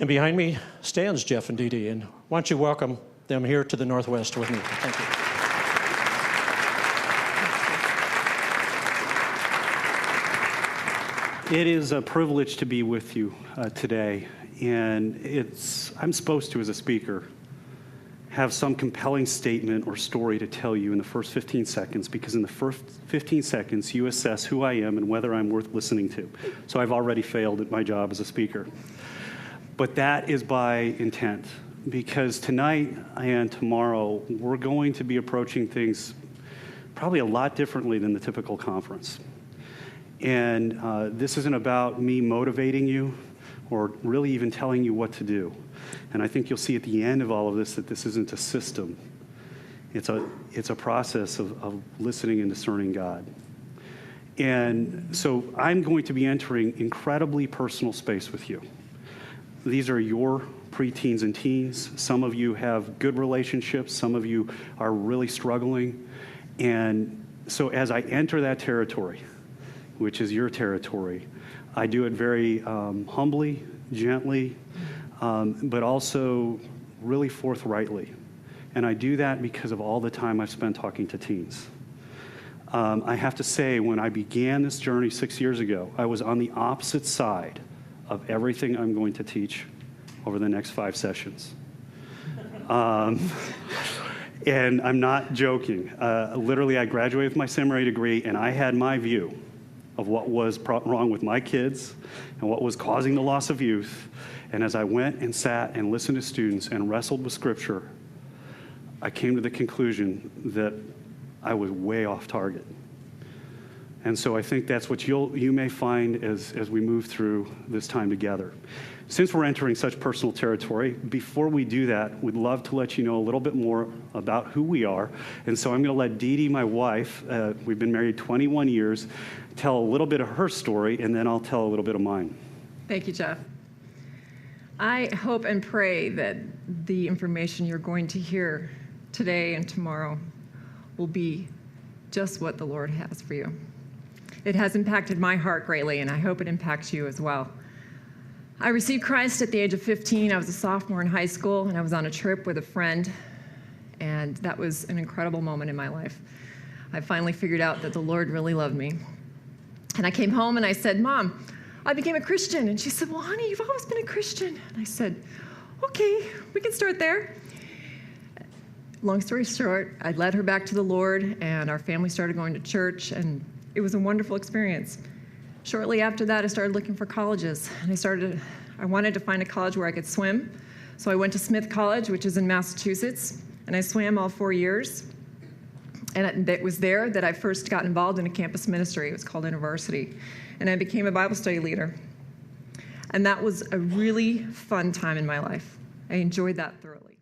And behind me stands Jeff and Dee Dee, and why don't you welcome them here to the Northwest with me. Thank you. It is a privilege to be with you today, and I'm supposed to, as a speaker, have some compelling statement or story to tell you in the first 15 seconds, because in the first 15 seconds, you assess who I am and whether I'm worth listening to. So I've already failed at my job as a speaker. But that is by intent, because tonight and tomorrow, we're going to be approaching things probably a lot differently than the typical conference. And this isn't about me motivating you or really even telling you what to do. And I think you'll see at the end of all of this that this isn't a system. It's a process of listening and discerning God. And so I'm going to be entering incredibly personal space with you. These are your preteens and teens. Some of you have good relationships. Some of you are really struggling. And so as I enter that territory, which is your territory, I do it very humbly, gently, but also really forthrightly. And I do that because of all the time I've spent talking to teens. I have to say, when I began this journey 6 years ago, I was on the opposite side of everything I'm going to teach over the next 5 sessions. And I'm not joking. Literally, I graduated with my seminary degree, and I had my view of what was wrong with my kids and what was causing the loss of youth. And as I went and sat and listened to students and wrestled with Scripture, I came to the conclusion that I was way off target. And so I think that's what you may find as we move through this time together. Since we're entering such personal territory, before we do that, we'd love to let you know a little bit more about who we are. And so I'm going to let Dee Dee, my wife, we've been married 21 years, tell a little bit of her story, and then I'll tell a little bit of mine. Thank you, Jeff. I hope and pray that the information you're going to hear today and tomorrow will be just what the Lord has for you. It has impacted my heart greatly, and I hope it impacts you as well. I received Christ at the age of 15. I was a sophomore in high school, and I was on a trip with a friend, and that was an incredible moment in my life. I finally figured out that the Lord really loved me. And I came home and I said, "Mom, I became a Christian." And she said, "Well, honey, you've always been a Christian." And I said, "Okay, we can start there." Long story short, I led her back to the Lord, and our family started going to church, and it was a wonderful experience. Shortly after that, I started looking for colleges, and I wanted to find a college where I could swim. So I went to Smith College, which is in Massachusetts, and I swam all 4 years. And it was there that I first got involved in a campus ministry. It was called InterVarsity, and I became a Bible study leader. And that was a really fun time in my life. I enjoyed that thoroughly.